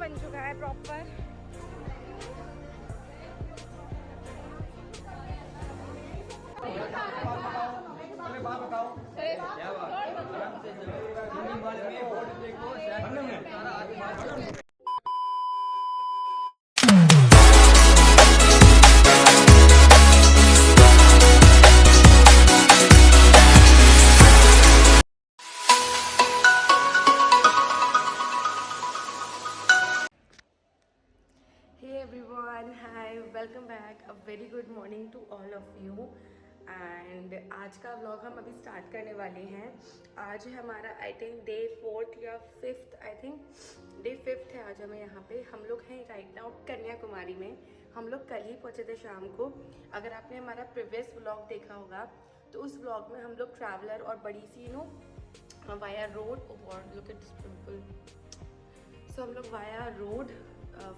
बन चुका है proper. Hey everyone, hi, welcome back. A very good morning to all of you. And आज का व्लॉग हम अभी स्टार्ट करने वाले हैं। आज है हमारा आई थिंक डे 4th या 5th, I think day 5th है आज हमें यहाँ पे। हम लोग हैं राइट नाउ कन्याकुमारी में। हम लोग कल ही पहुँचे थे शाम को। अगर आपने हमारा प्रीवियस व्लॉग देखा होगा तो उस व्लॉग में हम लोग ट्रैवलर और बड़ी सी via road, look at this pimple. So हम लोग via road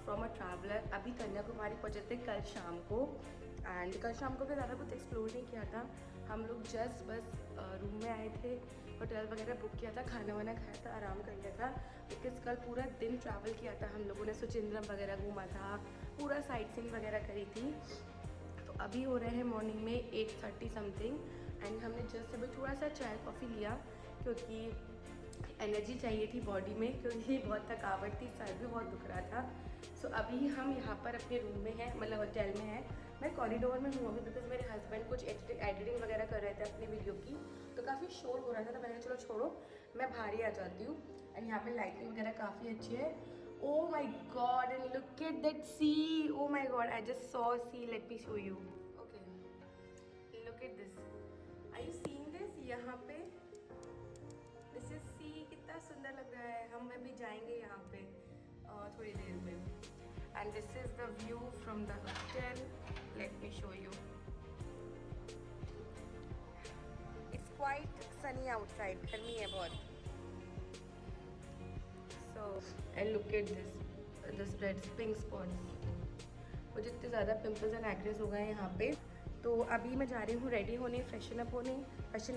from a traveller अभी कन्याकुमारी पहुँचे थे कल शाम को। एंड कल शाम को भी ज़्यादा कुछ एक्सप्लोर नहीं किया था। हम लोग जस्ट बस रूम में आए थे, होटल वगैरह बुक किया था, खाना वाना खाया था, आराम कर लिया था। बिकॉज कल पूरा दिन ट्रैवल किया था हम लोगों ने। सुचिंद्रम वगैरह घूमा था, पूरा साइट सीइंग वगैरह करी थी। तो अभी हो रहे हैं मॉर्निंग में 8:30 समथिंग। एंड हमने जस्ट अभी थोड़ा सा चाय कॉफ़ी लिया क्योंकि एनर्जी चाहिए थी बॉडी में, क्योंकि बहुत थकावट थी, सर भी बहुत दुख रहा था। सो अभी हम यहाँ पर अपने रूम में हैं, मतलब होटल में हैं। मैं कॉरिडोर में हूँ अभी बिकॉज मेरे हस्बैंड कुछ एडिटिंग वगैरह कर रहे थे अपनी वीडियो की, तो काफ़ी शोर हो रहा था। तो मैंने कहा चलो छोड़ो, मैं बाहर ही आ जाती हूँ। एंड यहाँ पे लाइटिंग वगैरह काफ़ी अच्छी है। Oh my god, and look at that sea. Oh my god, I just saw sea, let me show you. Okay, look at this, are you seeing this? यहाँ पे दिस इज सी, कितना सुंदर लग रहा है। हम अभी जाएंगे यहाँ पे थोड़ी देर में। And this is the view from the hotel, late me show you. It's quite Sunny outside, गर्मी है बहुत। So and look at this red pink spots. मुझे इतने ज़्यादा पिंपल्स एंड एक्नेस हो गए हैं यहाँ पे। तो अभी मैं जा रही हूँ रेडी होने, फ्रेशन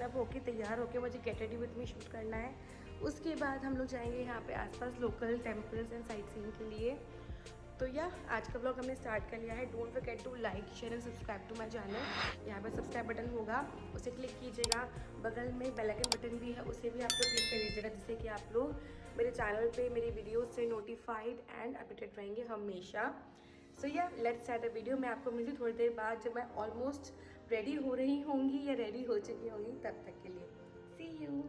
अप होके तैयार होके मुझे get ready with me shoot करना है। उसके बाद हम लोग जाएंगे यहाँ पे आसपास local temples and sight seeing के लिए। तो आज का ब्लॉग हमने स्टार्ट कर लिया है। Don't forget to like, share and subscribe to my channel. यहाँ पर सब्सक्राइब बटन होगा, उसे क्लिक कीजिएगा। बगल में बेल आइकन बटन भी है, उसे भी आप लोग क्लिक कर लीजिएगा, जिससे कि आप लोग मेरे चैनल पे मेरी वीडियोस से नोटिफाइड एंड अपडेटेड रहेंगे हमेशा। So let's start the video. मैं आपको मिलती थोड़ी देर बाद, जब मैं ऑलमोस्ट रेडी हो रही होंगी या रेडी हो चुकी होंगी। तब तक के लिए सी यू।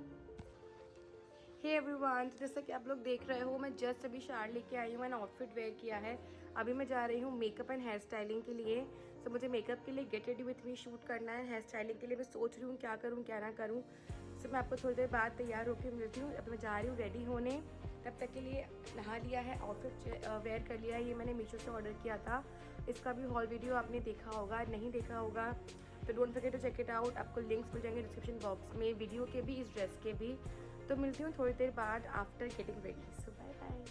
हे एवरीवन, जैसा कि आप लोग देख रहे हो, मैं जस्ट अभी शार लेके आई हूँ। मैंने आउटफिट वेयर किया है। अभी मैं जा रही हूँ मेकअप एंड हेयर स्टाइलिंग के लिए। तो मुझे मेकअप के लिए get ready with me shoot करना है। हेयर स्टाइलिंग के लिए मैं सोच रही हूँ क्या करूँ क्या ना करूँ। सो मैं आपको थोड़ी देर बाद तैयार होकर मिलती हूँ। अब मैं जा रही हूँ रेडी होने। तब तक के लिए नहा लिया है, आउटफिट वेयर कर लिया है। ये मैंने मीशो से ऑर्डर किया था। इसका भी हॉल वीडियो आपने देखा होगा, नहीं देखा होगा तो don't forget to check it out. आपको लिंक्स मिल जाएंगे डिस्क्रिप्शन बॉक्स में, वीडियो के भी, इस ड्रेस के भी। तो मिलती हूँ थोड़ी देर बाद आफ्टर गेटिंग रेडी। सो बाय बाय।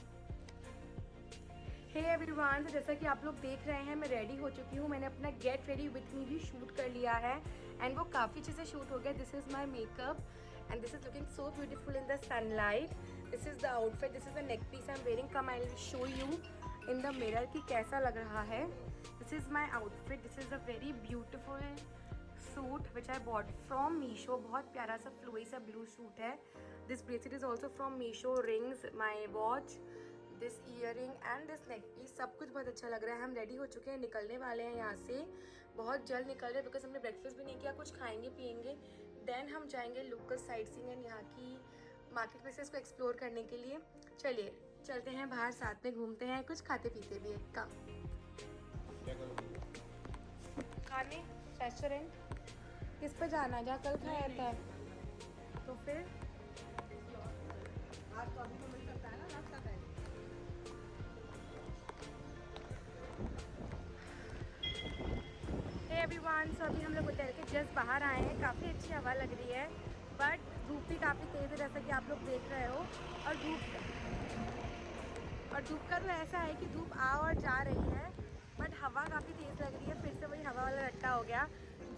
हे एवरीवन, तो जैसा कि आप लोग देख रहे हैं, मैं रेडी हो चुकी हूँ। मैंने अपना गेट रेडी विथ मी भी शूट कर लिया है एंड वो काफ़ी अच्छे से शूट हो गया। This is my makeup and this is looking so beautiful in the sunlight. This is the outfit, this is the neck piece I am wearing. Come I will show you in the mirror कि कैसा लग रहा है। This is my outfit. This is a very beautiful suit which I bought from Meesho. बहुत प्यारा सा flowy सा blue suit है। This bracelet is also from Meesho, rings, my watch, this earring and this neck piece, सब कुछ बहुत अच्छा लग रहा है। हम रेडी हो चुके हैं, निकलने वाले हैं यहाँ से। बहुत जल्द निकल रहे हैं बिकॉज हमने ब्रेकफास्ट भी नहीं किया। कुछ खाएंगे पियेंगे, देन हम जाएंगे लोकल साइट सीइंग एंड यहाँ की मार्केट प्लेसेस को एक्सप्लोर करने के लिए। चलिए चलते हैं बाहर, साथ में घूमते हैं, कुछ खाते पीते भी है। काम खाने रेस्टोरेंट किस पे जाना है, जहाँ कल खाया था। तो फिर आज तो अभी तो मिल सकता है ना नाश्ता टाइम। हे एवरीवन, सो अभी हम लोग होटल के जस्ट बाहर आए हैं। काफ़ी अच्छी हवा लग रही है बट धूप भी काफ़ी तेज़ है, जैसा कि आप लोग देख रहे हो। और धूप का तो ऐसा है कि धूप आ और जा रही है बट हवा काफ़ी तेज़ लग रही है। फिर से वही हवा वाला रट्टा हो गया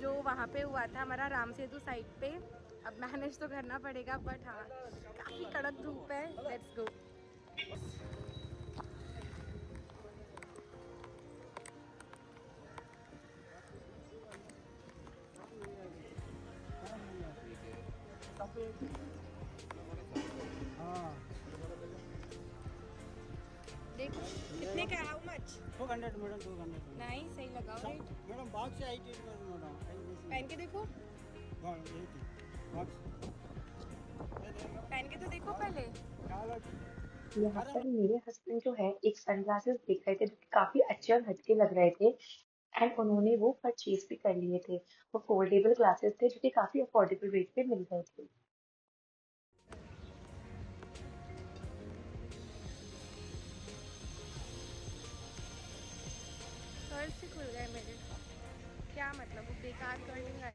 जो वहाँ पे हुआ था हमारा राम सेतु साइड पे। अब मैनेज तो करना पड़ेगा बट हाँ, काफ़ी कड़क धूप है। Let's go. देखो कितने का, हाउ मच? 200 मैडम, 200 नहीं सही लगाओ रेट। मैडम बॉक्स से 80 मैडम पहन के देखो, बॉक्स पहन के तो देखो पहले। काला यहाँ पर मेरे हस्बैंड जो है एक सनग्लासेस देख रहे थे जो कि काफी अच्छे और हटके लग रहे थे, एंड उन्होंने वो परचेज भी कर लिए थे। वो फोल्डेबल ग्लासेस थे जो कि काफी अफोर्डेबल रेट पे मिल गए थे। पर्स से खुल गए मेरे, क्या मतलब वो बेकार कर नहीं रहा।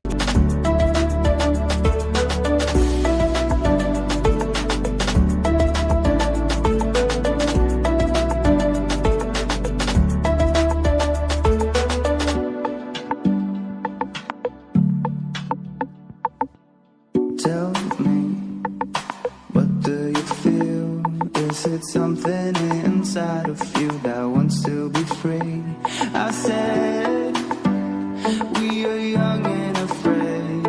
Tell me, what do you feel? Is it something inside of you that wants to be free? I said, we are young and afraid,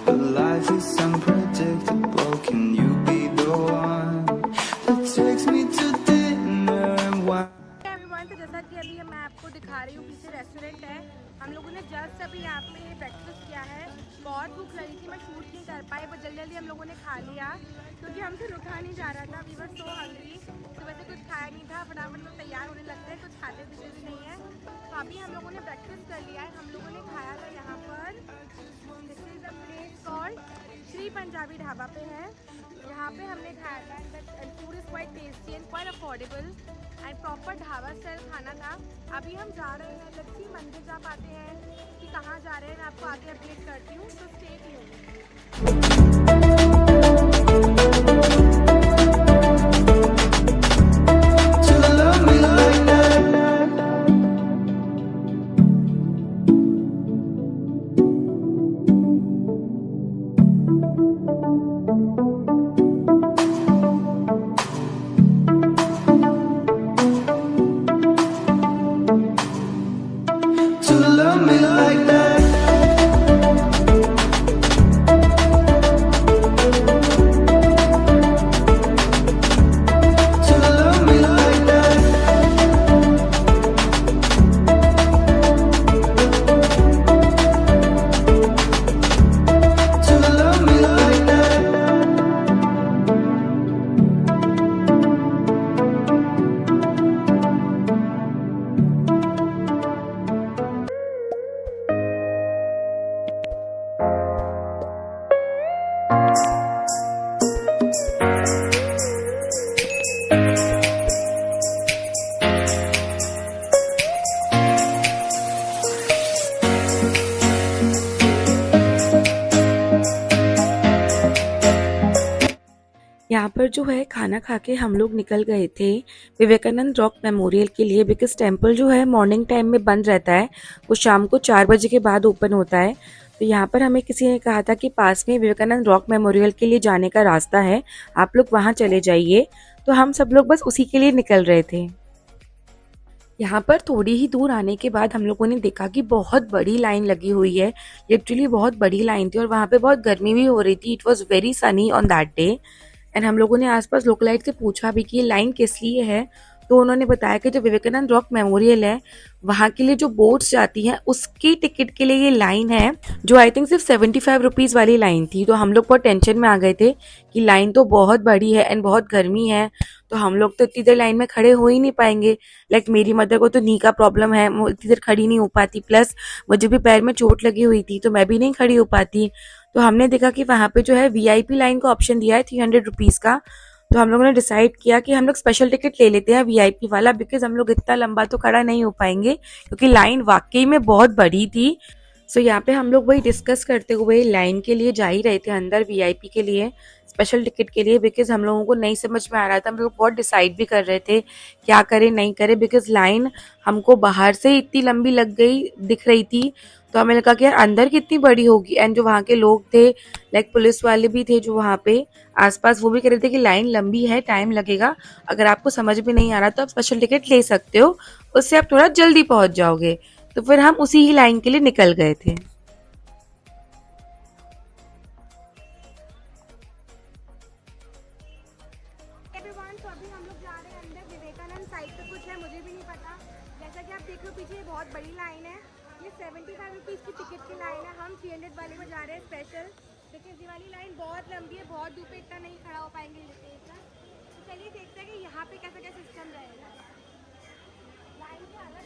but life is unpredictable. Can you be the one that takes me to dinner and wine? तो जैसा कि अभी मैं आपको दिखा रही हूँ, पीछे रेस्टोरेंट है। हम लोगों ने जस्ट अभी यहाँ पे ब्रेकफास्ट किया है। बहुत भूख लगी थी, मैं शूट नहीं कर पाई, बट जल्दी जल्दी हम लोगों ने खा लिया क्योंकि हमसे रुका नहीं जा रहा था। वी वर सो हंग्री, सुबह से कुछ खाया नहीं था, फटाफट लोग तैयार होने लगते हैं, कुछ खाते पीते भी नहीं है। तो अभी हम लोगों ने ब्रेकफास्ट कर लिया है। हम लोगों ने खाया था यहाँ पर, this is a place called Shri Punjabi dhaba पे है। यहाँ पे हमने खाया था, and food is quite tasty and quite affordable and proper dhaba style खाना था। अभी हम जा रहे हैं, लक्ष्मी मंदिर जा पाते हैं कि कहाँ जा रहे हैं, मैं आपको आगे अपडेट करती हूँ, तो stay tuned. To love me like that. To love me like that. To love me like that. To love me like that. यहाँ पर जो है खाना खा के हम लोग निकल गए थे विवेकानंद रॉक मेमोरियल के लिए, बिकॉज टेम्पल जो है मॉर्निंग टाइम में बंद रहता है, वो शाम को 4 बजे के बाद ओपन होता है। तो यहाँ पर हमें किसी ने कहा था कि पास में विवेकानंद रॉक मेमोरियल के लिए जाने का रास्ता है, आप लोग वहाँ चले जाइए। तो हम सब लोग बस उसी के लिए निकल रहे थे। यहाँ पर थोड़ी ही दूर आने के बाद हम लोगों ने देखा कि बहुत बड़ी लाइन लगी हुई है, लिटरली बहुत बड़ी लाइन थी, और वहाँ पे बहुत गर्मी भी हो रही थी। It was very Sunny on that day, and हम लोगों ने आसपास लोकलाइट से पूछा भी कि ये लाइन किस लिए है। तो उन्होंने बताया कि जो विवेकानंद रॉक मेमोरियल है वहाँ के लिए जो बोट्स जाती हैं उसकी टिकट के लिए ये लाइन है, जो आई थिंक सिर्फ 75 रुपीज़ वाली लाइन थी। तो हम लोग बहुत टेंशन में आ गए थे कि लाइन तो बहुत बड़ी है एंड बहुत गर्मी है, तो हम लोग तो इतनी देर लाइन में खड़े हो ही नहीं पाएंगे। लाइक मेरी मदर को तो नी का प्रॉब्लम है, वो इतनी देर खड़ी नहीं हो पाती, प्लस मुझे भी पैर में चोट लगी हुई थी तो मैं भी नहीं खड़ी हो पाती। तो हमने देखा कि वहाँ पे जो है वीआईपी लाइन का ऑप्शन दिया है 300 रुपीज़ का। तो हम लोगों ने डिसाइड किया कि हम लोग स्पेशल टिकट ले लेते हैं वीआईपी वाला, बिकॉज हम लोग इतना लंबा तो खड़ा नहीं हो पाएंगे क्योंकि लाइन वाकई में बहुत बड़ी थी। सो यहाँ पे हम लोग वही डिस्कस करते हुए लाइन के लिए जा ही रहे थे अंदर, वीआईपी के लिए, स्पेशल टिकट के लिए, बिकॉज हम लोगों को नहीं समझ में आ रहा था। हम लोग बहुत डिसाइड भी कर रहे थे क्या करें नहीं करें, बिकॉज लाइन हमको बाहर से इतनी लंबी लग गई दिख रही थी। तो हमें लगा कि यार अंदर कितनी बड़ी होगी, एंड जो वहाँ के लोग थे, लाइक पुलिस वाले भी थे जो वहाँ पे आसपास, वो भी कह रहे थे कि लाइन लंबी है, टाइम लगेगा, अगर आपको समझ में नहीं आ रहा तो आप स्पेशल टिकट ले सकते हो, उससे आप थोड़ा जल्दी पहुँच जाओगे। तो फिर हम उसी ही लाइन के लिए निकल गए थे। एवरीवन, तो अभी हम लोग जा रहे हैं अंदर विवेकानंद साइड पे कुछ है मुझे भी नहीं पता। जैसा कि आप देख रहे हो पीछे बहुत बड़ी लाइन है, ये 75 रुपीज़ की टिकट की लाइन है। हम 300 वाले में जा रहे हैं स्पेशल। देखिए ये वाली लाइन बहुत लंबी है, बहुत धूप पे इतना नहीं खड़ा हो पाएंगे इतना। तो चलिए देखते हैं कि यहाँ पे कैसा क्या सिस्टम रहेगा। लाइन के अलग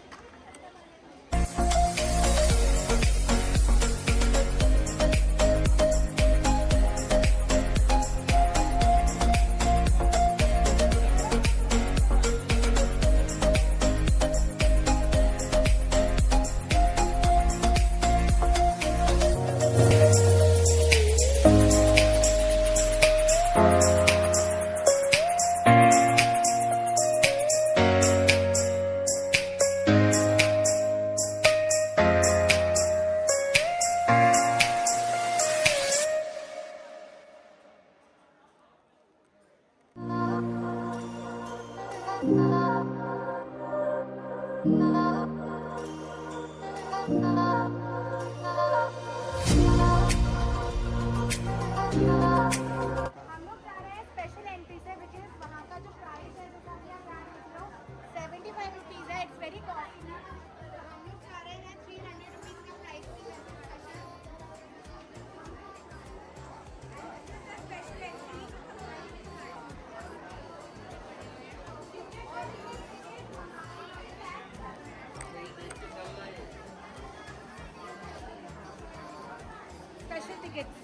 tickets.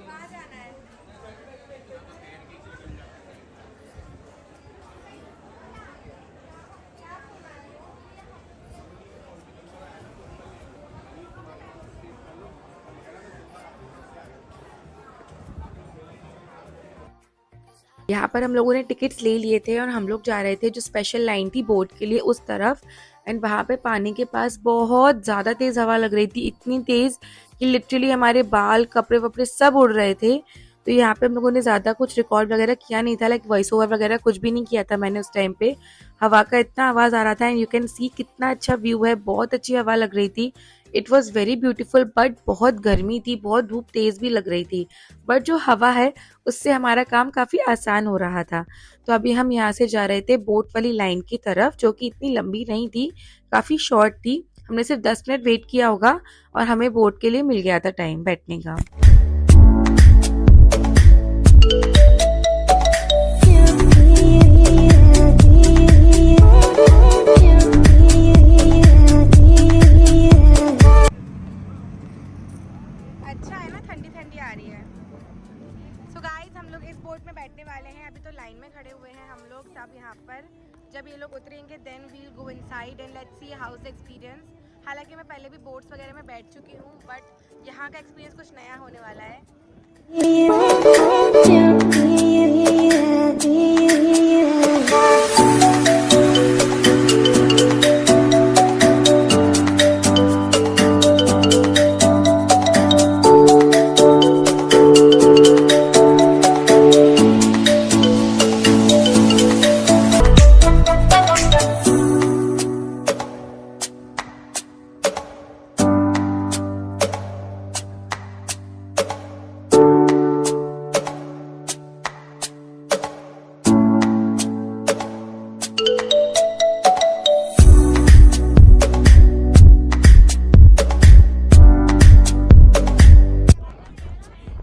कहाँ जाना है? यहाँ पर हम लोगों ने टिकट्स ले लिए थे और हम लोग जा रहे थे जो स्पेशल लाइन थी बोट के लिए उस तरफ। एंड वहाँ पे पानी के पास बहुत ज़्यादा तेज़ हवा लग रही थी, इतनी तेज़ कि लिटरली हमारे बाल कपड़े वपड़े सब उड़ रहे थे। तो यहाँ पे हम लोगों ने ज़्यादा कुछ रिकॉर्ड वगैरह किया नहीं था, लाइक वॉइस ओवर वगैरह कुछ भी नहीं किया था मैंने उस टाइम पे। हवा का इतना आवाज़ आ रहा था एंड यू कैन सी कितना अच्छा व्यू है, बहुत अच्छी हवा लग रही थी। It was very beautiful, but बहुत गर्मी थी, बहुत धूप तेज़ भी लग रही थी। बट जो हवा है उससे हमारा काम काफ़ी आसान हो रहा था। तो अभी हम यहाँ से जा रहे थे बोट वाली लाइन की तरफ, जो कि इतनी लंबी नहीं थी, काफ़ी शॉर्ट थी। हमने सिर्फ 10 मिनट वेट किया होगा और हमें बोट के लिए मिल गया था टाइम बैठने का। अच्छा है ना, ठंडी ठंडी आ रही है। सो गाइस हम लोग इस बोट में बैठने वाले हैं। अभी तो लाइन में खड़े हुए हैं हम लोग सब यहाँ पर। जब ये लोग उतरेंगे then we will go inside and let's see how the experience. हालांकि मैं पहले भी बोट्स वगैरह में बैठ चुकी हूँ, बट यहाँ का एक्सपीरियंस कुछ नया होने वाला है।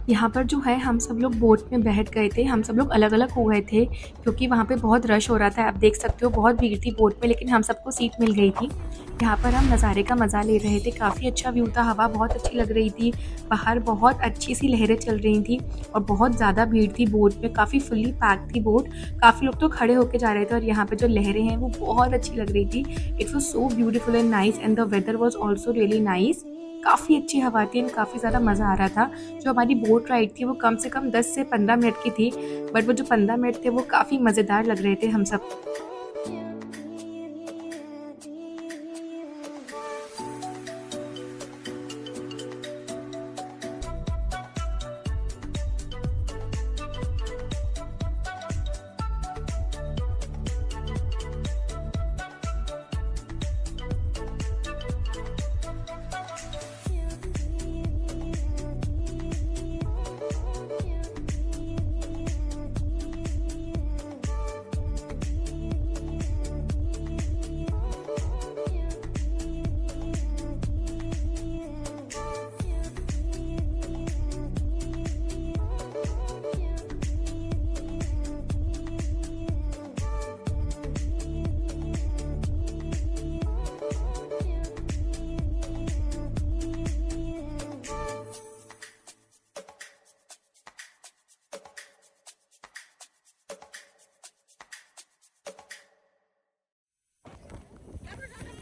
यहाँ पर जो है हम सब लोग बोट में बैठ गए थे, हम सब लोग अलग अलग हो गए थे क्योंकि वहाँ पे बहुत रश हो रहा था। आप देख सकते हो बहुत भीड़ थी बोट में, लेकिन हम सबको सीट मिल गई थी। यहाँ पर हम नज़ारे का मज़ा ले रहे थे, काफ़ी अच्छा व्यू था, हवा बहुत अच्छी लग रही थी, बाहर बहुत अच्छी सी लहरें चल रही थी और बहुत ज़्यादा भीड़ थी बोट में, काफ़ी फुल्ली पैक थी बोट। काफ़ी लोग तो खड़े होके जा रहे थे और यहाँ पर जो लहरें हैं वो बहुत अच्छी लग रही थी। It was so beautiful and nice and the weather was also really nice. काफ़ी अच्छी हवा थी एंड काफ़ी ज़्यादा मज़ा आ रहा था। जो हमारी बोट राइड थी वो कम से कम 10 से 15 मिनट की थी, बट वो जो 15 मिनट थे वो काफ़ी मज़ेदार लग रहे थे हम सब।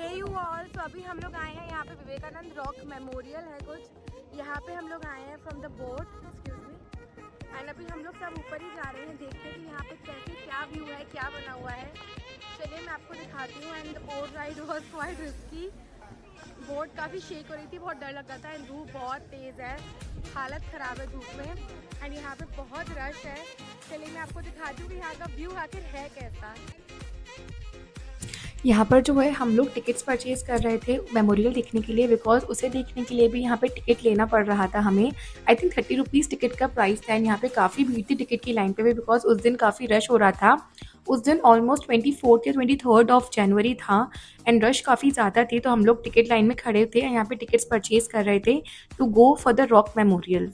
हे यू ऑल, तो अभी हम लोग आए हैं यहाँ पे विवेकानंद रॉक मेमोरियल है कुछ, यहाँ पे हम लोग आए हैं from the boat, excuse me. And अभी हम लोग सब ऊपर ही जा रहे हैं देखते कि यहाँ पे कैसे क्या व्यू है, क्या बना हुआ है। चलिए मैं आपको दिखाती हूँ। And the boat ride was quite risky, boat काफ़ी शेक हो रही थी, बहुत डर लग रहा था। एंड धूप बहुत तेज़ है, हालत ख़राब है धूप में। एंड यहाँ पे बहुत रश है। चलिए मैं आपको दिखाती हूँ कि यहाँ का व्यू आखिर है कैसा। यहाँ पर जो है हम लोग टिकट्स परचेज़ कर रहे थे मेमोरियल देखने के लिए, बिकॉज उसे देखने के लिए भी यहाँ पे टिकट लेना पड़ रहा था हमें। आई थिंक 30 रुपीज़ टिकट का प्राइस था। एंड यहाँ पे काफ़ी भीड़ थी टिकट की लाइन पे भी, बिकॉज उस दिन काफ़ी रश हो रहा था। उस दिन ऑलमोस्ट 24 या 23 ऑफ जनवरी था एंड रश काफ़ी ज़्यादा थी, तो हम लोग टिकट लाइन में खड़े थे यहाँ पे टिकट्स परचेज़ कर रहे थे to go for the rock memorial.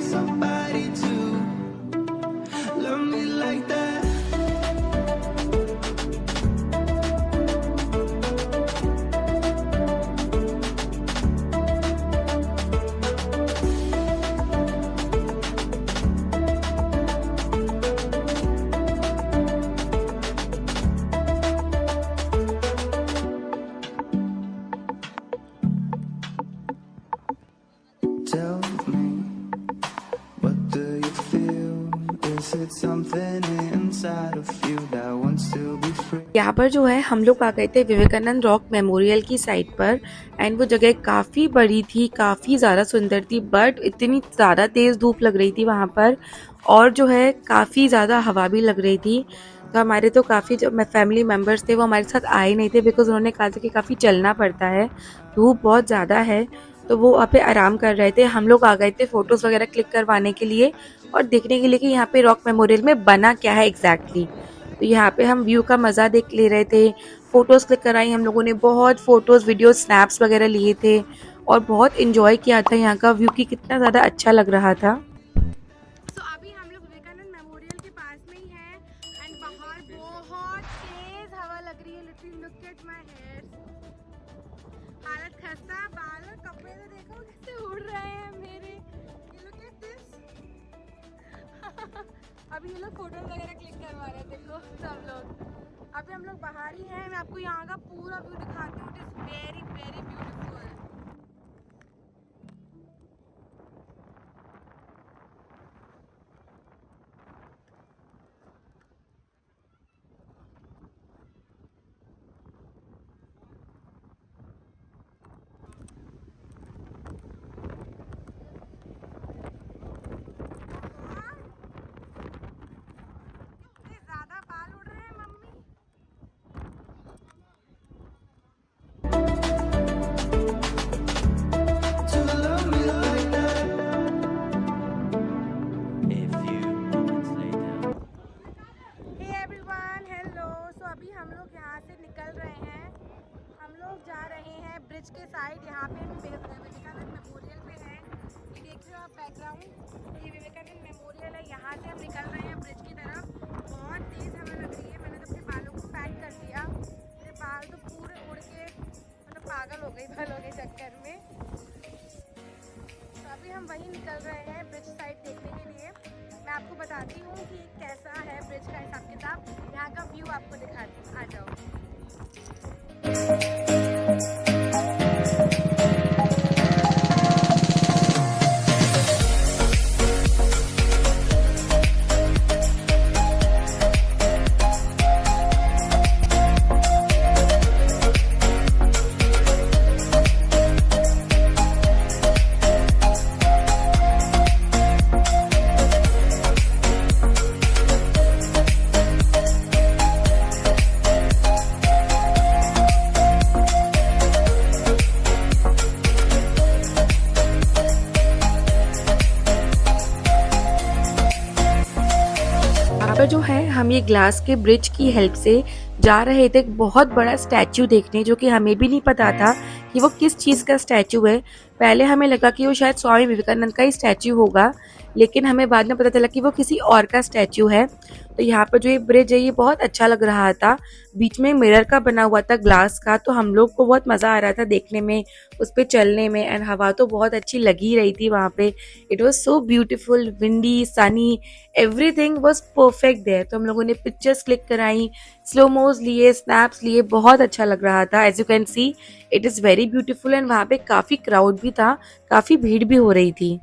Somebody to love me like that. Tell me, what do you feel? Is it something inside of you that wants to be free? यहाँ पर जो है हम लोग आ गए थे विवेकानंद रॉक मेमोरियल की site पर। एंड वो जगह काफ़ी बड़ी थी, काफ़ी ज़्यादा सुंदर थी, बट इतनी ज़्यादा तेज़ धूप लग रही थी वहाँ पर, और जो है काफ़ी ज़्यादा हवा भी लग रही थी। तो हमारे तो काफ़ी जो फैमिली मेम्बर्स थे वो हमारे साथ आए नहीं थे, बिकॉज उन्होंने कहा था कि काफ़ी चलना पड़ता है, धूप बहुत ज़्यादा है, तो वो वहाँ पे आराम कर रहे थे। हम लोग आ गए थे फ़ोटोज़ वगैरह क्लिक करवाने के लिए और देखने के लिए कि यहाँ पे रॉक मेमोरियल में बना क्या है एग्जैक्टली। तो यहाँ पे हम व्यू का मज़ा देख ले रहे थे, फ़ोटोज़ क्लिक कराई हम लोगों ने, बहुत फ़ोटोज़ वीडियो स्नैप्स वगैरह लिए थे और बहुत इन्जॉय किया था। यहाँ का व्यू की कितना ज़्यादा अच्छा लग रहा था। तो अभी हम लोग विवेकानंद मेमोरियल के पास में ही हैं। एंड बाहर बहुत तेज हवा लग रही है। Literally look at my hair, हालत खस्ता, बाल और कपड़े तो देखो कैसे उड़ रहे हैं मेरे। Look at this. अभी ये लोग फोटोज वगैरह क्लिक करवा रहे हैं, देखो सब लोग। अभी हम लोग बाहर ही हैं। मैं आपको यहाँ का पूरा व्यू दिखाती हूँ। It is very very beautiful. Bridge के साइड, यहाँ पे विवेकानंद मेमोरियल पे है। ये देख रहे हो आप बैकग्राउंड, ये विवेकानंद मेमोरियल है। यहाँ से हम निकल रहे हैं ब्रिज की तरफ। बहुत तेज़ हवा लग रही है। वहीं निकल रहे हैं ब्रिज साइड देखने के लिए। मैं आपको बताती हूँ कि कैसा है ब्रिज का हिसाब किताब, यहाँ का व्यू आपको दिखाती हूँ, आ जाओ। यहाँ पर जो है हम ये ग्लास के ब्रिज की हेल्प से जा रहे थे एक बहुत बड़ा स्टैचू देखने, जो कि हमें भी नहीं पता था कि वो किस चीज़ का स्टैचू है। पहले हमें लगा कि वो शायद स्वामी विवेकानंद का ही स्टैचू होगा, लेकिन हमें बाद में पता चला कि वो किसी और का स्टैचू है। तो यहाँ पर जो ये ब्रिज है ये बहुत अच्छा लग रहा था, बीच में मिरर का बना हुआ था ग्लास का, तो हम लोग को बहुत मज़ा आ रहा था देखने में, उस पर चलने में, एंड हवा तो बहुत अच्छी लगी रही थी वहाँ पे। It was so beautiful, windy, sunny, everything was perfect there. तो हम लोगों ने पिक्चर्स क्लिक कराई, स्लो मोज लिए, स्नैप्स लिए, बहुत अच्छा लग रहा था। As you can see it is very beautiful, and वहाँ पे काफ़ी क्राउड भी था, काफ़ी भीड़ भी हो रही थी।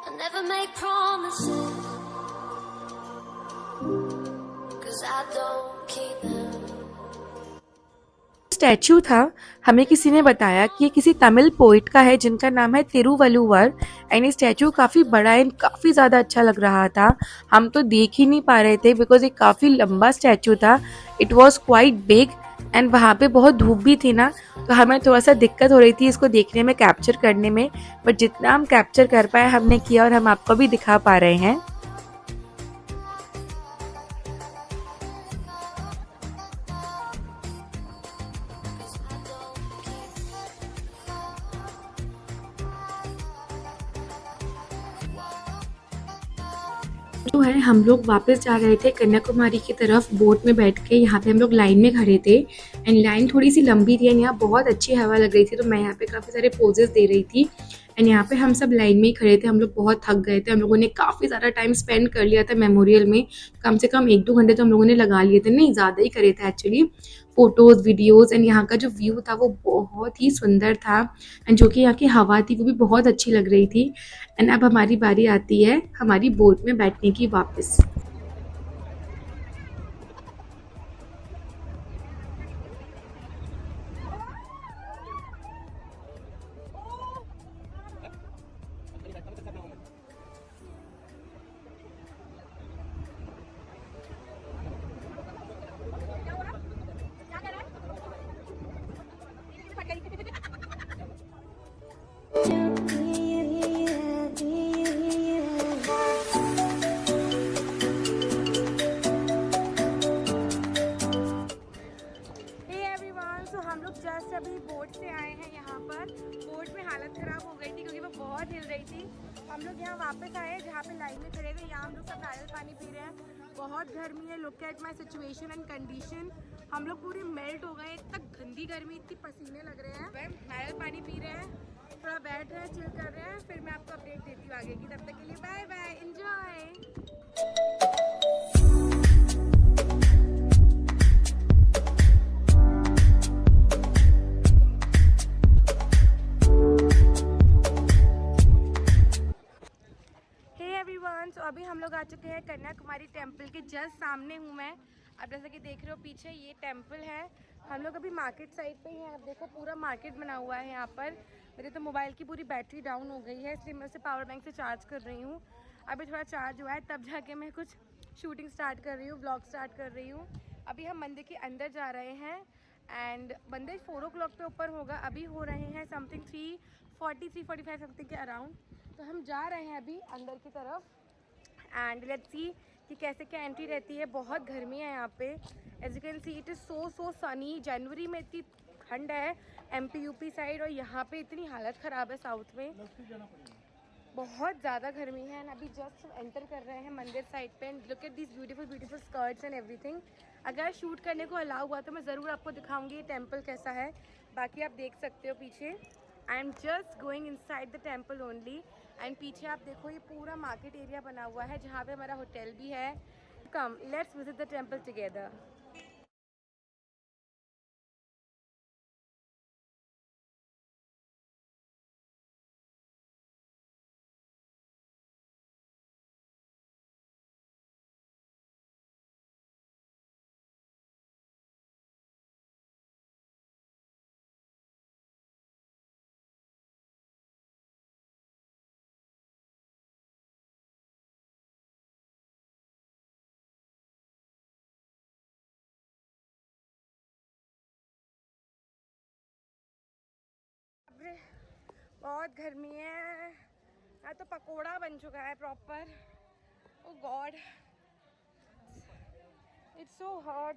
I never make promises, 'cause I don't keep them. Statue था, हमें किसी ने बताया कि ये किसी तमिल पोइट का है जिनका नाम है तिरुवल्लुवर, एंड ये स्टैचू काफ़ी बड़ा एंड काफ़ी ज़्यादा अच्छा लग रहा था। हम तो देख ही नहीं पा रहे थे बिकॉज ये काफ़ी लंबा स्टैचू था, it was quite big, and वहाँ पे बहुत धूप भी थी ना, तो हमें थोड़ा सा दिक्कत हो रही थी इसको देखने में, कैप्चर करने में, बट जितना हम कैप्चर कर पाए हमने किया, और हम आपको भी दिखा पा रहे हैं। जो है हम लोग वापस जा रहे थे कन्याकुमारी की तरफ बोट में बैठ के। यहाँ पे हम लोग लाइन में खड़े थे, एंड लाइन थोड़ी सी लंबी थी, एंड यहाँ बहुत अच्छी हवा लग रही थी, तो मैं यहाँ पे काफ़ी सारे पोजेस दे रही थी, एंड यहाँ पे हम सब लाइन में ही खड़े थे, हम लोग बहुत थक गए थे, हम लोगों ने काफ़ी ज़्यादा टाइम स्पेंड कर लिया था मेमोरियल में, कम से कम 1-2 घंटे तो हम लोगों ने लगा लिए थे, नहीं ज़्यादा ही करे थे एक्चुअली, फ़ोटोज़ वीडियोज़। एंड यहाँ का जो व्यू था वो बहुत ही सुंदर था, एंड जो कि यहाँ की हवा थी वो भी बहुत अच्छी लग रही थी। एंड अब हमारी बारी आती है हमारी बोट में बैठने की वापस। हम लोग जस्ट अभी बोट से आए हैं यहाँ पर। बोट में हालत ख़राब हो गई थी क्योंकि वो बहुत हिल रही थी। हम लोग यहाँ वापस आए हैं जहाँ पे लाइन में खड़े थे, यहाँ हम लोग सब नारियल पानी पी रहे हैं। बहुत गर्मी है, look at my situation and condition. हम लोग पूरे मेल्ट हो गए, इतना गंदी गर्मी, इतनी पसीने लग रहे हैं। नारियल पानी पी रहे हैं, थोड़ा बैठ रहे हैं, चिल कर रहे हैं, फिर मैं आपको अपडेट देती हूँ आगे की। तब तक के लिए बाय बाय, एंजॉय। तो अभी हम लोग आ चुके हैं कन्याकुमारी टेम्पल के जस्ट सामने हूँ मैं। अब जैसे कि देख रहे हो पीछे ये टेम्पल है। हम लोग अभी मार्केट साइड पे ही हैं। आप देखो पूरा मार्केट बना हुआ है यहाँ पर। मेरे तो मोबाइल की पूरी बैटरी डाउन हो गई है, इसलिए मैं उसे पावर बैंक से चार्ज कर रही हूँ। अभी थोड़ा चार्ज हुआ है तब जाके मैं कुछ शूटिंग स्टार्ट कर रही हूँ, ब्लॉग स्टार्ट कर रही हूँ। अभी हम मंदिर के अंदर जा रहे हैं एंड मंदिर 4 o'clock पे ओपन होगा। अभी हो रहे हैं समथिंग 3:40-3:45 समथिंग के अराउंड। तो हम जा रहे हैं अभी अंदर की तरफ एंड लेट्स सी कि कैसे क्या एंट्री रहती है। बहुत गर्मी है यहाँ पे, as you can see it is so sunny. जनवरी में इतनी ठंड है MP UP साइड, और यहाँ पे इतनी हालत ख़राब है साउथ में, बहुत ज़्यादा गर्मी है। एंड अभी जस्ट एंटर कर रहे हैं मंदिर साइड पे and look at this beautiful skirts and everything. अगर शूट करने को अलाउ हुआ तो मैं ज़रूर आपको दिखाऊंगी ये टेम्पल कैसा है। बाकी आप देख सकते हो पीछे, I am just going inside the temple only. And पीछे आप देखो ये पूरा मार्केट एरिया बना हुआ है जहाँ पे हमारा होटल भी है। Come let's visit the temple together. बहुत गर्मी है, यहाँ तो पकोड़ा बन चुका है proper. Oh God, it's so hot.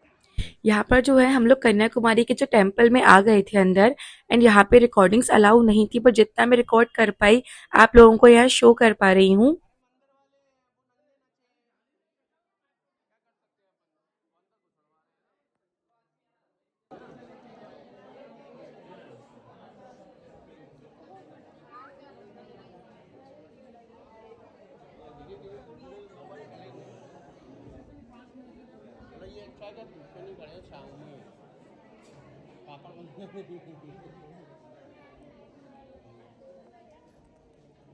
यहाँ पर जो है हम लोग कन्याकुमारी के जो टेम्पल में आ गए थे अंदर, एंड यहाँ पे रिकॉर्डिंग्स अलाउ नहीं थी, पर जितना मैं रिकॉर्ड कर पाई आप लोगों को यहाँ शो कर पा रही हूँ।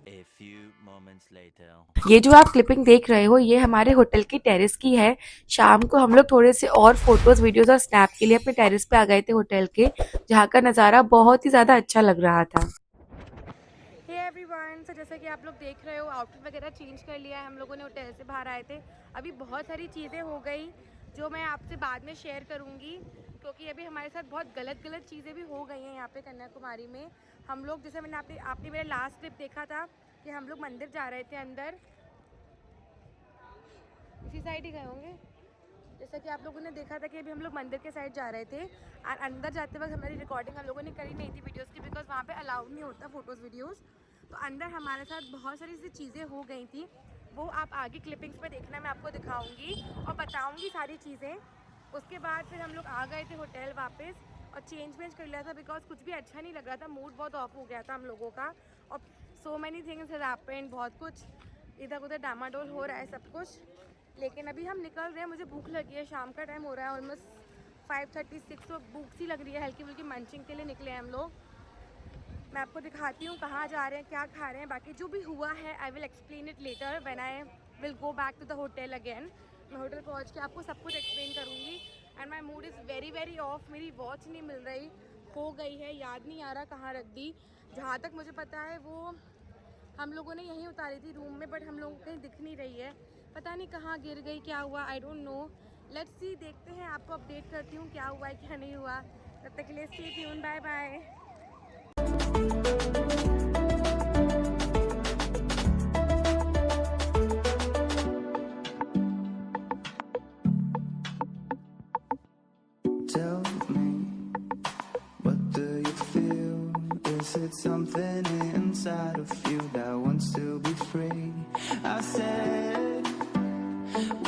A few moments later. ये जो आप क्लिपिंग देख रहे हो ये हमारे होटल की टेरेस की है। शाम को हम लोग थोड़े से और फोटोज वीडियोस और स्नैप के लिए अपने टेरेस पे आ गए थे होटल के, जहाँ का नज़ारा बहुत ही ज़्यादा अच्छा लग रहा था। हे एवरीवन, तो जैसा कि आप लोग देख रहे हो आउटफिट वगैरह चेंज कर लिया है हम लोगों ने। होटल से बाहर आए थे, अभी बहुत सारी चीज़ें हो गई जो मैं आपसे बाद में शेयर करूँगी, क्योंकि अभी हमारे साथ बहुत गलत चीज़ें भी हो गई हैं यहाँ पे कन्याकुमारी में। हम लोग जैसे आपने मेरा लास्ट ट्रिप देखा था कि हम लोग मंदिर जा रहे थे अंदर, इसी साइड ही गए होंगे। जैसा कि आप लोगों ने देखा था कि अभी हम लोग मंदिर के साइड जा रहे थे और अंदर जाते वक्त हमारी रिकॉर्डिंग हम लोगों ने करी नहीं थी वीडियोस की, बिकॉज वहाँ पे अलाउड नहीं होता फ़ोटोज़ वीडियोस। तो अंदर हमारे साथ बहुत सारी ऐसी चीज़ें हो गई थी, वो आप आगे क्लिपिंग्स में देखना, मैं आपको दिखाऊंगी और बताऊंगी सारी चीज़ें। उसके बाद फिर हम लोग आ गए थे होटल वापस और चेंज कर लिया था, बिकॉज कुछ भी अच्छा नहीं लग रहा था, मूड बहुत ऑफ हो गया था हम लोगों का। और so many things has happened, बहुत कुछ इधर उधर डामाडोल हो रहा है सब कुछ। लेकिन अभी हम निकल रहे हैं, मुझे भूख लगी है, शाम का टाइम हो रहा है, ऑलमोस्ट 5:36, तो भूख सी लग रही है, हल्की फुल्की मंचिंग के लिए निकले हैं हम लोग। मैं आपको दिखाती हूँ कहाँ जा रहे हैं, क्या खा रहे हैं, बाकी जो भी हुआ है I will explain it later when I will go back to the hotel again. मैं होटल पहुँच के आपको सब कुछ एक्सप्लेन करूँगी। And my mood is very very off, मेरी वॉच नहीं मिल रही, खो गई है, याद नहीं आ रहा कहाँ रख दी। जहाँ तक मुझे पता है वो हम लोगों ने यहीं उतारी थी रूम में, बट हम लोगों को कहीं दिख नहीं रही है, पता नहीं कहाँ गिर गई, क्या हुआ, I don't know. Let's see, देखते हैं, आपको अपडेट करती हूँ क्या हुआ है क्या नहीं हुआ। तब तक के लिए stay tune, bye bye. Tell me, what do you feel? Is it something inside of you that wants to be free? I said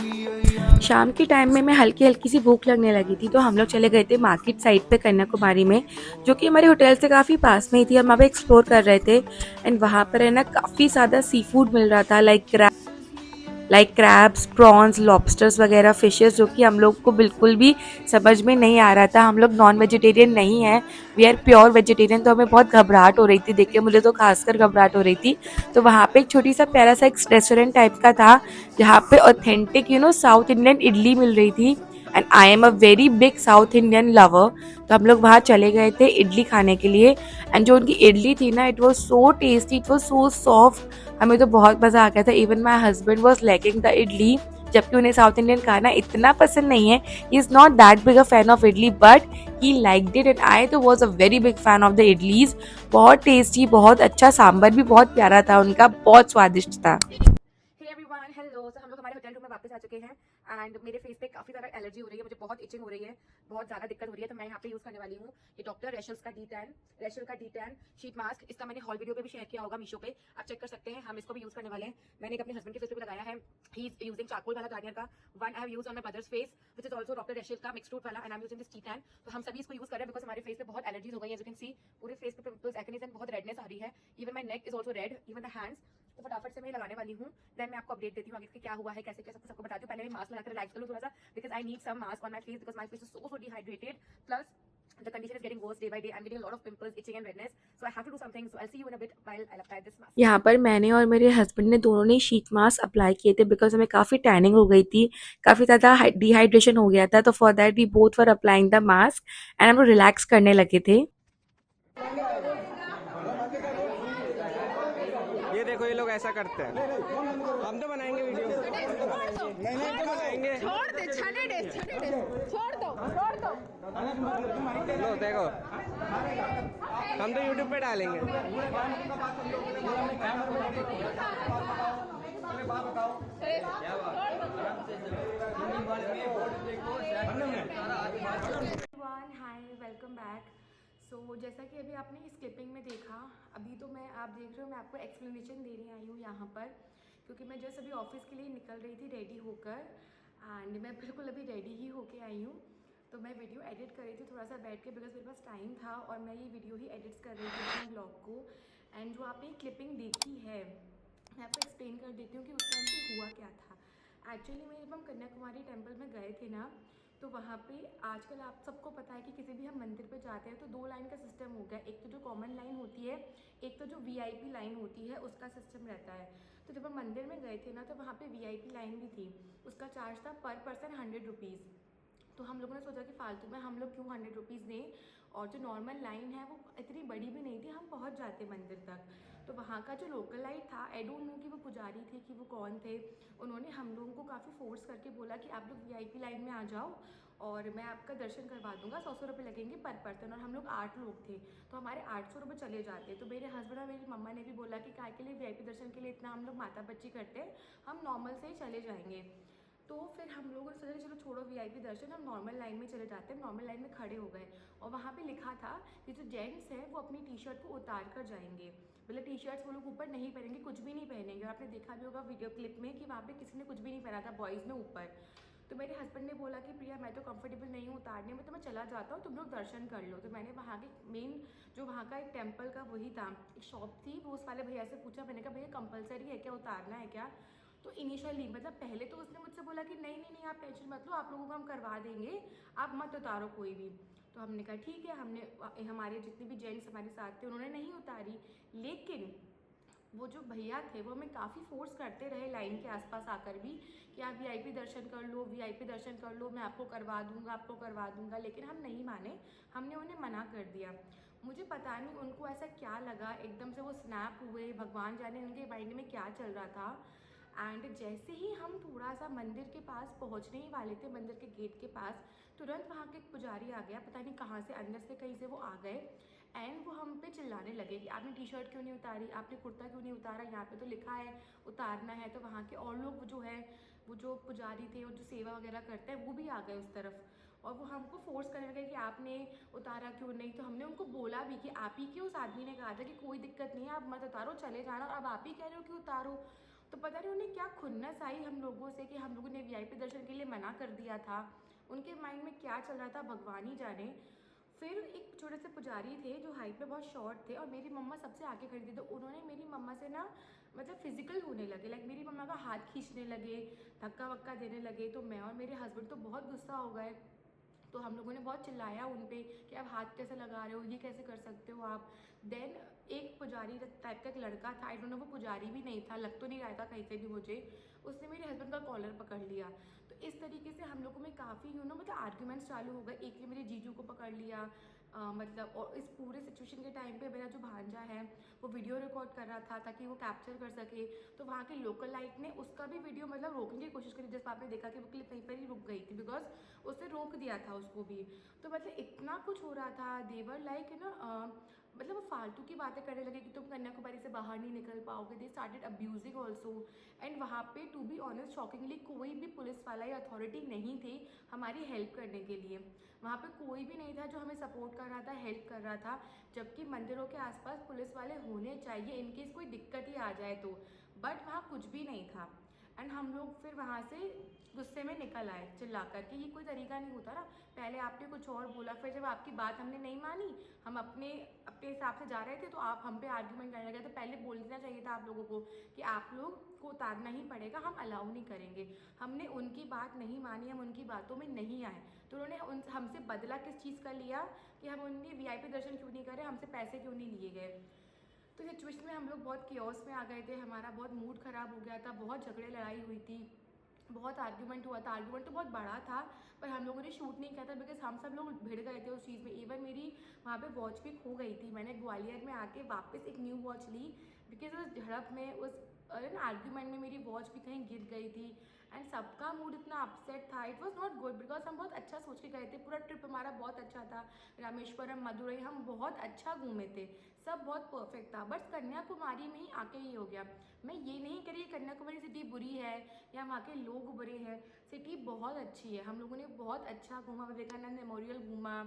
we are young. शाम के टाइम में मैं हल्की हल्की सी भूख लगने लगी थी, तो हम लोग चले गए थे मार्केट साइड पे कन्याकुमारी में, जो कि हमारे होटल से काफ़ी पास में ही थी। हम वहाँ पे एक्सप्लोर कर रहे थे एंड वहाँ पर है ना काफ़ी ज़्यादा सी फूड मिल रहा था, लाइक क्रैब्स, प्रॉन्स, लॉबस्टर्स वगैरह, फिशेस, जो कि हम लोग को बिल्कुल भी समझ में नहीं आ रहा था। हम लोग नॉन वेजिटेरियन नहीं है, वी आर प्योर वेजिटेरियन, तो हमें बहुत घबराहट हो रही थी देख के, मुझे तो खासकर घबराहट हो रही थी। तो वहाँ पे एक छोटी सा प्यारा सा एक रेस्टोरेंट टाइप का था, जहाँ पे ऑथेंटिक साउथ इंडियन इडली मिल रही थी, and I am a very big south Indian lover. तो हम लोग वहाँ चले गए थे इडली खाने के लिए, एंड जो उनकी इडली थी ना, it was so tasty, it was so soft, हमें तो बहुत मज़ा आ गया था। Even my husband was liking the idli, जबकि उन्हें साउथ इंडियन खाना इतना पसंद नहीं है, he is not that big a fan of idli, but he liked it and I तो was a very big fan of the idlis. बहुत टेस्टी, बहुत अच्छा, सांभर भी बहुत प्यारा था उनका, बहुत स्वादिष्ट था। Hey everyone, hello. तो हम लोग हमारे होटल रूम में वापस आ चुके हैं एंड मेरे फेस पे काफ़ी ज़्यादा एलर्जी हो रही है, मुझे बहुत इचिंग हो रही है, बहुत ज़्यादा दिक्कत हो रही है। तो मैं यहाँ पे यूज़ करने वाली हूँ ये डॉक्टर रेशल्स का D10 शीट मास्क। इसका मैंने हॉल वीडियो पे भी शेयर किया होगा मीशो पे, आप चेक कर सकते हैं। हम इसको भी यूज़ करने वाले हैं। मैंने एक अपने हस्बैंड के फेस पे भी लगाया है, ही इज यूजिंग चारकोल वाला गार्नियर का, one I have used on my mother's face which is also doctor Rashel का मिक्स्ड फ्रूट वाला, and I am using this D10। तो हम सभी इसको यूज़ कर रहे हैं बिकॉज हमारे फेस पे बहुत एलर्जीज हो गई है, एज यू कैन सी पूरे फेस पे पिंपल्स, एक्नेस एंड बहुत रेडनेस आ रही है, even my neck is also red, even the hands. तो फटाफट से मैं लगाने वाली हूँ, देन मैं आपको अपडेट देती हूँ आगे क्या हुआ है, कैसे कैसे सबको बताती हूँ। पहले मैं मास्क लगाकर रिलैक्स कर लूँ थोड़ा सा, because I need some mask on my face, because my face is so dehydrated, plus the condition is getting worse day by day. I'm getting a lot of pimples, itching and redness, so I have to do something. So I'll see you in a bit while I'll apply this mask. यहाँ पर मैंने और मेरे husband ने दोनों ने sheet mask apply किए थे, बिकॉज हमें काफ़ी टैनिंग हो गई थी, काफ़ी ज़्यादा डिहाइड्रेशन हो गया था, तो for that we both were applying the mask and हम लोग रिलैक्स करने लगे थे। ये देखो, ये लोग ऐसा करते हैं, हम तो बनाएंगे वीडियो, नहीं तो बनाएंगे, छोड़ दे, छोड़ दो, लो देखो, हम तो यूट्यूब पे डालेंगे। हाय, वेलकम बैक। सो जैसा कि अभी आपने इस क्लिपिंग में देखा, अभी तो आप देख रहे हो, मैं आपको एक्सप्लेनेशन देने आई हूँ यहाँ पर, क्योंकि मैं जस्ट अभी ऑफिस के लिए निकल रही थी रेडी होकर, एंड मैं बिल्कुल अभी रेडी ही होके आई हूँ। तो मैं वीडियो एडिट कर रही थी थोड़ा सा बैठ के, बिकॉज मेरे पास टाइम था और मैं ये वीडियो ही एडिट कर रही थी अपने ब्लॉग को। एंड जो आपने क्लिपिंग देखी है, मैं आपको एक्सप्लेन कर देती हूँ कि उस टाइम पे हुआ क्या था। एक्चुअली मैं जब हम कन्याकुमारी टेम्पल में गए थे ना, तो वहाँ पे आजकल आप सबको पता है कि किसी भी हम मंदिर पे जाते हैं तो 2 लाइन का सिस्टम हो गया, एक तो जो कॉमन लाइन होती है, एक तो जो VIP लाइन होती है, उसका सिस्टम रहता है। तो जब हम मंदिर में गए थे ना, तो वहाँ पे VIP लाइन भी थी, उसका चार्ज था पर पर्सन 100 रुपीज़। तो हम लोगों ने सोचा कि फालतू में हम लोग क्यों 100 रुपीज़ दें, और जो नॉर्मल लाइन है वो इतनी बड़ी भी नहीं थी, हम पहुंच जाते मंदिर तक। तो वहाँ का जो लोकल लाइट था, आई डोंट नो कि वो पुजारी थे कि वो कौन थे, उन्होंने हम लोगों को काफ़ी फोर्स करके बोला कि आप लोग VIP लाइन में आ जाओ और मैं आपका दर्शन करवा दूंगा, 100 रुपये लगेंगे पर पर्सन, और हम लोग 8 लोग थे, तो हमारे 800 रुपये चले जाते। तो मेरे हस्बैंड और मेरी मम्मा ने भी बोला कि काय के लिए VIP दर्शन के लिए इतना हम लोग माता बच्ची करते, हम नॉर्मल से ही चले जाएंगे। तो फिर हम लोगों ने सोचा चलो छोड़ो VIP दर्शन, हम नॉर्मल लाइन में चले जाते हैं। नॉर्मल लाइन में खड़े हो गए और वहाँ पे लिखा था कि जो जेंट्स हैं वो अपनी T-शर्ट को उतार कर जाएंगे, मतलब T-शर्ट्स वो लोग ऊपर नहीं पहनेंगे, कुछ भी नहीं पहनेंगे। और आपने देखा भी होगा वीडियो क्लिप में कि वहाँ पे किसी ने कुछ भी नहीं पहना था बॉयज़ में ऊपर। तो मेरे हस्बैंड ने बोला कि प्रिया मैं तो कंफर्टेबल नहीं हूँ उतारने में, तो मैं चला जाता हूँ, तुम लोग दर्शन कर लो। तो मैंने वहाँ के मेन जो वहाँ का एक टेम्पल का वही था, एक शॉप थी, वो उस वाले भैया से पूछा, मैंने कहा भैया कंपलसरी है क्या, उतारना है क्या? तो इनिशियली मतलब पहले तो उसने मुझसे बोला कि नहीं नहीं नहीं आप टेंशन मत लो, आप लोगों को हम करवा देंगे, आप मत उतारो कोई भी। तो हमने कहा ठीक है, हमने हमारे जितने भी जेंट्स हमारे साथ थे उन्होंने नहीं उतारी। लेकिन वो जो भैया थे वो हमें काफ़ी फोर्स करते रहे लाइन के आसपास आकर भी कि आप वीआईपी दर्शन कर लो, वीआईपी दर्शन कर लो, मैं आपको करवा दूंगा, आपको करवा दूंगा। लेकिन हम नहीं माने, हमने उन्हें मना कर दिया। मुझे पता नहीं उनको ऐसा क्या लगा, एकदम से वो स्नैप हुए, भगवान जाने उनके माइंड में क्या चल रहा था। एंड जैसे ही हम थोड़ा सा मंदिर के पास पहुंचने ही वाले थे, मंदिर के गेट के पास, तुरंत वहाँ के एक पुजारी आ गया, पता नहीं कहाँ से, अंदर से कहीं से वो आ गए। एंड वो हम पे चिल्लाने लगे कि आपने टी शर्ट क्यों नहीं उतारी, आपने कुर्ता क्यों नहीं उतारा, यहाँ पे तो लिखा है उतारना है। तो वहाँ के और लोग जो है, वो जो पुजारी थे और जो सेवा वगैरह करते हैं वो भी आ गए उस तरफ, और वो हमको फोर्स करने लगे कि आपने उतारा क्यों नहीं। तो हमने उनको बोला भी कि आप ही के उस आदमी ने कहा था कि कोई दिक्कत नहीं है, आप मत उतारो, चले जाना, और अब आप ही कह रहे हो कि उतारो। तो पता नहीं उन्हें क्या खुन्नस आई हम लोगों से कि हम लोगों ने वीआईपी दर्शन के लिए मना कर दिया था, उनके माइंड में क्या चल रहा था भगवान ही जाने। फिर एक छोटे से पुजारी थे जो हाइट पे बहुत शॉर्ट थे, और मेरी मम्मा सबसे आगे खड़ी थी, तो उन्होंने मेरी मम्मा से ना मतलब फिजिकल होने लगे, लाइक मेरी मम्मा का हाथ खींचने लगे, धक्का वक्का देने लगे। तो मैं और मेरे हस्बैंड तो बहुत गुस्सा हो गए। तो हम लोगों ने बहुत चिल्लाया उन पे कि आप हाथ कैसे लगा रहे हो, ये कैसे कर सकते हो आप। देन एक पुजारी टाइप का एक लड़का था, आई डोंट नो वो पुजारी भी नहीं था, लग तो नहीं रहा था कहीं से भी मुझे, उसने मेरे हस्बैंड का कॉलर पकड़ लिया। तो इस तरीके से हम लोगों में काफ़ी मतलब आर्ग्यूमेंट्स चालू हो गए। एक ने मेरे जीजू को पकड़ लिया, मतलब, और इस पूरे सिचुएशन के टाइम पे मेरा जो भांजा है वो वीडियो रिकॉर्ड कर रहा था ताकि वो कैप्चर कर सके। तो वहाँ के लोकल लाइट ने उसका भी वीडियो मतलब रोकने की कोशिश करी, जैसे आपने देखा कि वो क्लिप वहीं पर ही रुक गई थी, बिकॉज उसने रोक दिया था उसको भी। तो मतलब इतना कुछ हो रहा था, देवर लाइक मतलब वो फालतू की बातें करने लगे कि तुम कन्याकुमारी से बाहर नहीं निकल पाओगे। They started abusing also. And वहाँ पे टू बी ऑनेस्ट शॉकिंगली कोई भी पुलिस वाला या अथॉरिटी नहीं थी हमारी हेल्प करने के लिए। वहाँ पे कोई भी नहीं था जो हमें सपोर्ट कर रहा था, हेल्प कर रहा था, जबकि मंदिरों के आसपास पुलिस वाले होने चाहिए इनकेस कोई दिक्कत ही आ जाए तो। बट वहाँ कुछ भी नहीं था। एंड हम लोग फिर वहाँ से गुस्से में निकल आए चिल्ला कर कि ये कोई तरीका नहीं होता ना, पहले आपने कुछ और बोला, फिर जब आपकी बात हमने नहीं मानी, हम अपने हिसाब से जा रहे थे, तो आप हम पे आर्ग्यूमेंट करने लगे। तो पहले बोल देना चाहिए था आप लोगों को कि आप लोग को उतारना ही पड़ेगा, हम अलाउ नहीं करेंगे। हमने उनकी बात नहीं मानी, हम उनकी बातों में नहीं आए। तो उन्होंने हमसे बदला किस चीज़ का लिया कि हम उनके वीआईपी दर्शन क्यों नहीं करे, हमसे पैसे क्यों नहीं लिए गए। तो सिचुएशन में हम लोग बहुत केओस में आ गए थे, हमारा बहुत मूड ख़राब हो गया था, बहुत झगड़े लड़ाई हुई थी, बहुत आर्ग्यूमेंट हुआ था। आर्ग्यूमेंट तो बहुत बड़ा था, पर हम लोगों ने शूट नहीं किया था बिकॉज हम सब लोग भिड़ गए थे उस चीज़ में। इवन मेरी वहाँ पे वॉच भी खो गई थी, मैंने ग्वालियर में आके वापस एक न्यू वॉच ली बिकॉज उस झड़प में, उस आर्ग्यूमेंट में मेरी वॉच भी कहीं गिर गई थी। एंड सबका मूड इतना अपसेट था, it was not good because हम बहुत अच्छा सोच के गए थे, पूरा ट्रिप हमारा बहुत अच्छा था, रामेश्वरम, मदुरई, हम बहुत अच्छा घूमे थे, सब बहुत परफेक्ट था। बस कन्याकुमारी में ही आके ही हो गया। मैं ये नहीं कह रही कन्याकुमारी सिटी बुरी है या वहाँ के लोग बुरे हैं, सिटी बहुत अच्छी है, हम लोगों ने बहुत अच्छा घूमा, विवेकानंद मेमोरियल घूमा,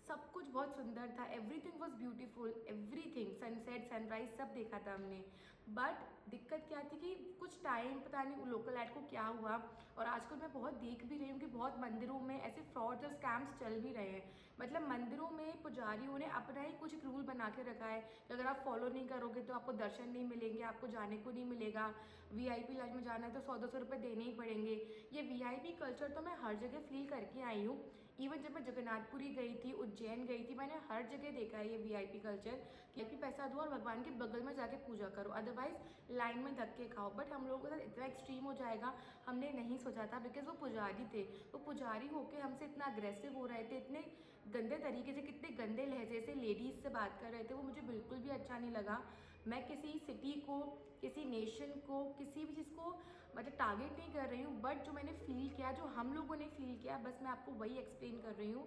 सब कुछ बहुत सुंदर था, everything was beautiful, everything, sunset sunrise सब देखा था हमने। बट दिक्कत क्या थी कि कुछ टाइम पता नहीं लोकल लाइट को क्या हुआ, और आजकल मैं बहुत देख भी रही हूँ कि बहुत मंदिरों में ऐसे फ्रॉड्स और स्कैम्स चल भी रहे हैं। मतलब मंदिरों में पुजारियों ने अपना ही कुछ रूल बना के रखा है कि अगर आप फॉलो नहीं करोगे तो आपको दर्शन नहीं मिलेंगे, आपको जाने को नहीं मिलेगा, वीआईपी लाइन में जाना है तो 100-200 रुपये देने ही पड़ेंगे। ये वीआईपी कल्चर तो मैं हर जगह फील करके आई हूँ। इवन जब मैं जगन्नाथपुरी गई थी, उज्जैन गई थी, मैंने हर जगह देखा है ये वीआईपी कल्चर कि आप पैसा दो और भगवान के बगल में जाके पूजा करो, अदरवाइज लाइन में धक्के खाओ। बट हम लोगों के साथ इतना एक्सट्रीम हो जाएगा हमने नहीं सोचा था, बिकॉज वो पुजारी थे, वो पुजारी होके हमसे इतना अग्रेसिव हो रहे थे, इतने गंदे तरीके से, कितने गंदे लहजे से लेडीज़ से बात कर रहे थे, वो मुझे बिल्कुल भी अच्छा नहीं लगा। मैं किसी सिटी को, किसी नेशन को, किसी भी चीज़ को मतलब टारगेट नहीं कर रही हूँ, बट जो मैंने फील किया, जो हम लोगों ने फील किया, बस मैं आपको वही एक्सप्लेन कर रही हूँ।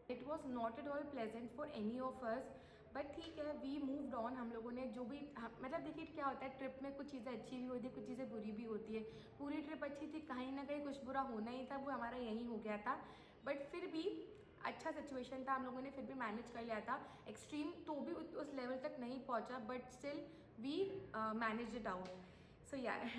It was not at all pleasant for any of us, but ठीक है, वी मूव्ड ऑन। हम लोगों ने जो भी मतलब देखिए क्या होता है, ट्रिप में कुछ चीज़ें अच्छी भी होती है, कुछ चीज़ें बुरी भी होती है। पूरी ट्रिप अच्छी थी, कहीं ना कहीं कुछ बुरा होना ही था, वो हमारा यही हो गया था, बट फिर भी अच्छा सिचुएशन था, हम लोगों ने फिर भी मैनेज कर लिया था। एक्सट्रीम तो भी उस लेवल तक नहीं पहुंचा, but still we manage it out. So यार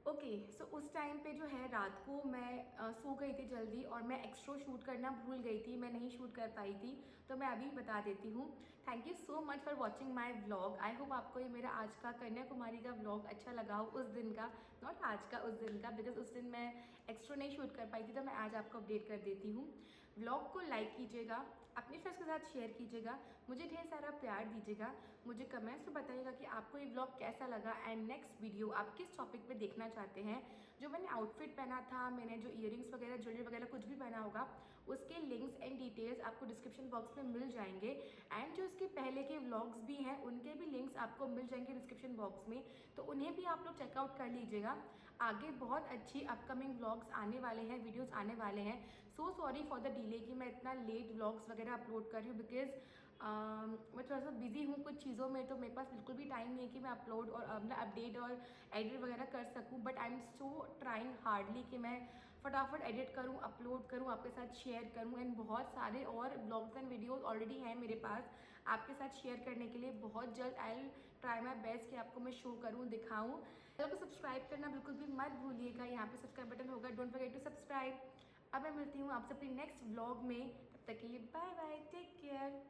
ओके सो उस टाइम पे जो है रात को मैं सो गई थी जल्दी और मैं एक्स्ट्रा शूट करना भूल गई थी, मैं नहीं शूट कर पाई थी, तो मैं अभी बता देती हूँ। Thank you so much for watching my vlog. I hope आपको ये मेरा आज का कन्याकुमारी का व्लॉग अच्छा लगा हो, उस दिन का, नॉट आज का, उस दिन का, बिकॉज उस दिन मैं एक्स्ट्रा नहीं शूट कर पाई थी, तो मैं आज आपको अपडेट कर देती हूँ। व्लॉग को लाइक कीजिएगा, अपने फ्रेंड्स के साथ शेयर कीजिएगा, मुझे ढेर सारा प्यार दीजिएगा, मुझे कमेंट्स में बताइएगा कि आपको ये व्लॉग कैसा लगा एंड नेक्स्ट वीडियो आप किस टॉपिक पे देखना चाहते हैं। जो मैंने आउटफिट पहना था, मैंने जो इयरिंग्स वगैरह, ज्वेलरी वगैरह कुछ भी पहना होगा, उसके लिंक्स एंड डिटेल्स आपको डिस्क्रिप्शन बॉक्स में मिल जाएंगे एंड जो इसके पहले के व्लॉग्स भी हैं उनके भी लिंक्स आपको मिल जाएंगे डिस्क्रिप्शन बॉक्स में, तो उन्हें भी आप लोग चेकआउट कर लीजिएगा। आगे बहुत अच्छी अपकमिंग व्लॉग्स आने वाले हैं, वीडियोस आने वाले हैं। So sorry for the delay कि मैं इतना लेट व्लॉग्स वगैरह अपलोड कर रही हूँ, बिकॉज मैं थोड़ा सा बिजी हूँ कुछ चीज़ों में, तो मेरे पास बिल्कुल भी टाइम नहीं है कि मैं अपलोड और अपडेट और एडिट वगैरह कर सकूँ। But I am so trying hardly कि मैं फटाफट एडिट करूँ, अपलोड करूँ, आपके साथ शेयर करूँ एंड बहुत सारे और ब्लॉग्स एंड वीडियोस ऑलरेडी हैं मेरे पास आपके साथ शेयर करने के लिए। बहुत जल्द I will try my best कि आपको मैं शो करूँ, दिखाऊँ। तो सब्सक्राइब करना बिल्कुल भी मत भूलिएगा, यहाँ पे सब्सक्राइब बटन होगा, डोंट फॉरगेट टू सब्सक्राइब। अब मैं मिलती हूँ आपसे अपनी नेक्स्ट व्लॉग में, तब तक के लिए बाय बाय, टेक केयर।